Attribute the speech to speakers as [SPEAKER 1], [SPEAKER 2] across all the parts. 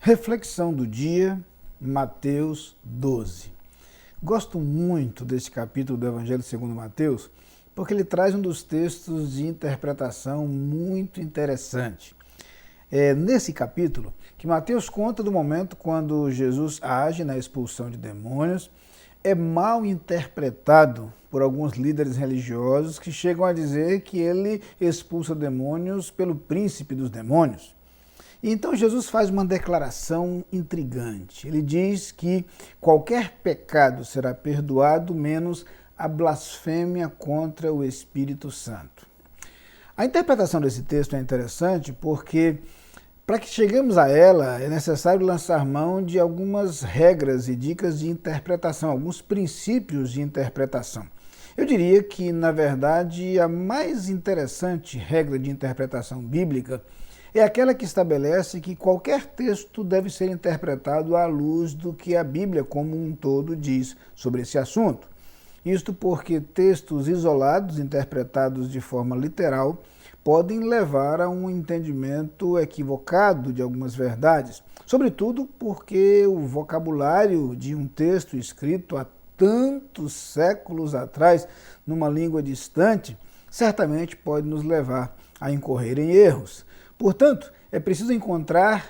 [SPEAKER 1] Reflexão do dia, Mateus 12. Gosto muito deste capítulo do Evangelho segundo Mateus, porque ele traz um dos textos de interpretação muito interessante. É nesse capítulo que Mateus conta do momento quando Jesus age na expulsão de demônios, é mal interpretado por alguns líderes religiosos que chegam a dizer que ele expulsa demônios pelo príncipe dos demônios. E então Jesus faz uma declaração intrigante. Ele diz que qualquer pecado será perdoado, menos a blasfêmia contra o Espírito Santo. A interpretação desse texto é interessante porque, para que cheguemos a ela, é necessário lançar mão de algumas regras e dicas de interpretação, alguns princípios de interpretação. Eu diria que, na verdade, a mais interessante regra de interpretação bíblica é aquela que estabelece que qualquer texto deve ser interpretado à luz do que a Bíblia como um todo diz sobre esse assunto. Isto porque textos isolados, interpretados de forma literal, podem levar a um entendimento equivocado de algumas verdades, sobretudo porque o vocabulário de um texto escrito há tantos séculos atrás, numa língua distante, certamente pode nos levar a incorrer em erros. Portanto, é preciso encontrar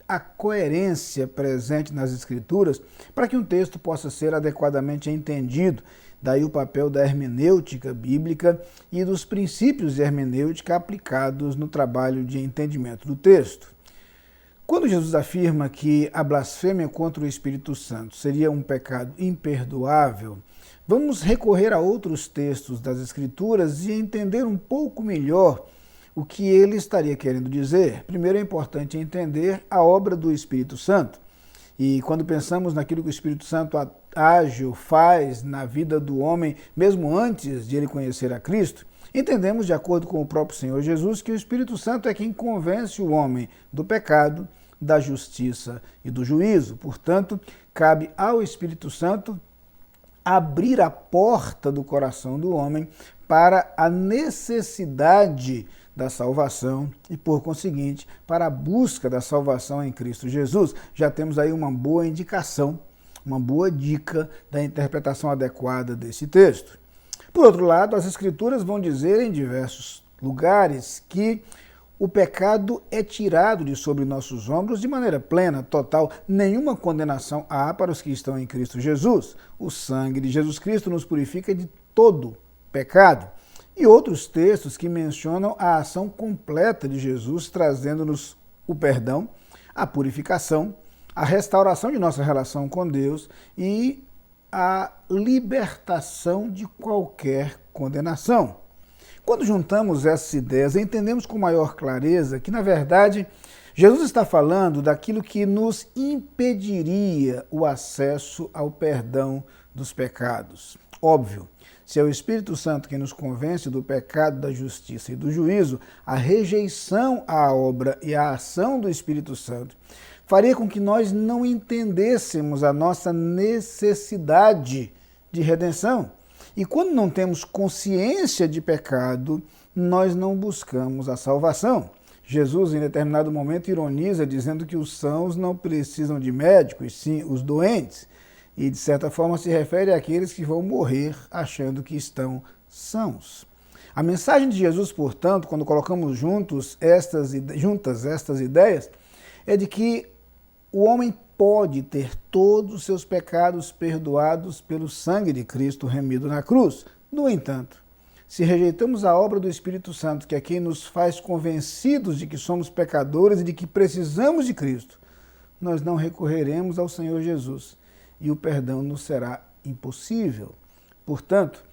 [SPEAKER 1] a coerência presente nas Escrituras para que um texto possa ser adequadamente entendido. Daí o papel da hermenêutica bíblica e dos princípios de hermenêutica aplicados no trabalho de entendimento do texto. Quando Jesus afirma que a blasfêmia contra o Espírito Santo seria um pecado imperdoável, vamos recorrer a outros textos das Escrituras e entender um pouco melhor o que ele estaria querendo dizer. Primeiro é importante entender a obra do Espírito Santo. E quando pensamos naquilo que o Espírito Santo age ou faz na vida do homem, mesmo antes de ele conhecer a Cristo, entendemos, de acordo com o próprio Senhor Jesus, que o Espírito Santo é quem convence o homem do pecado, da justiça e do juízo. Portanto, cabe ao Espírito Santo abrir a porta do coração do homem para a necessidade da salvação e, por conseguinte, para a busca da salvação em Cristo Jesus. Já temos aí uma boa indicação, uma boa dica da interpretação adequada desse texto. Por outro lado, as Escrituras vão dizer em diversos lugares que o pecado é tirado de sobre nossos ombros de maneira plena, total. Nenhuma condenação há para os que estão em Cristo Jesus. O sangue de Jesus Cristo nos purifica de todo pecado. E outros textos que mencionam a ação completa de Jesus, trazendo-nos o perdão, a purificação, a restauração de nossa relação com Deus e a libertação de qualquer condenação. Quando juntamos essas ideias, entendemos com maior clareza que, na verdade, Jesus está falando daquilo que nos impediria o acesso ao perdão dos pecados. Óbvio, se é o Espírito Santo quem nos convence do pecado, da justiça e do juízo, a rejeição à obra e à ação do Espírito Santo faria com que nós não entendêssemos a nossa necessidade de redenção. E quando não temos consciência de pecado, nós não buscamos a salvação. Jesus, em determinado momento, ironiza dizendo que os sãos não precisam de médico, e sim os doentes. E, de certa forma, se refere àqueles que vão morrer achando que estão sãos. A mensagem de Jesus, portanto, quando colocamos juntas estas ideias, é de que o homem pode ter todos os seus pecados perdoados pelo sangue de Cristo remido na cruz. No entanto, se rejeitamos a obra do Espírito Santo, que é quem nos faz convencidos de que somos pecadores e de que precisamos de Cristo, nós não recorreremos ao Senhor Jesus e o perdão nos será impossível. Portanto,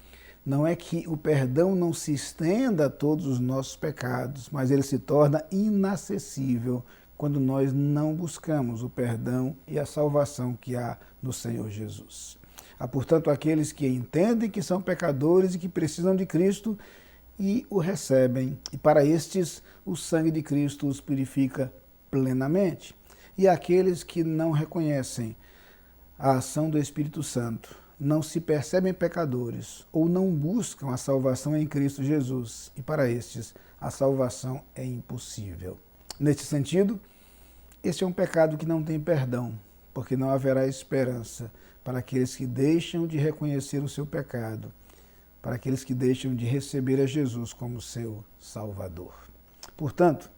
[SPEAKER 1] não é que o perdão não se estenda a todos os nossos pecados, mas ele se torna inacessível quando nós não buscamos o perdão e a salvação que há no Senhor Jesus. Há, portanto, aqueles que entendem que são pecadores e que precisam de Cristo e o recebem. E para estes, o sangue de Cristo os purifica plenamente. E aqueles que não reconhecem a ação do Espírito Santo, não se percebem pecadores ou não buscam a salvação em Cristo Jesus. E para estes, a salvação é impossível. Neste sentido, Esse é um pecado que não tem perdão, porque não haverá esperança para aqueles que deixam de reconhecer o seu pecado, para aqueles que deixam de receber a Jesus como seu Salvador. Portanto,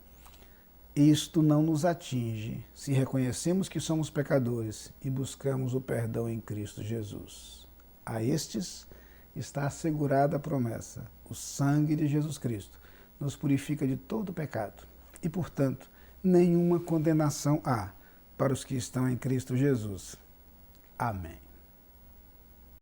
[SPEAKER 1] isto não nos atinge se reconhecemos que somos pecadores e buscamos o perdão em Cristo Jesus. A estes está assegurada a promessa: o sangue de Jesus Cristo nos purifica de todo pecado e, portanto, nenhuma condenação há para os que estão em Cristo Jesus. Amém.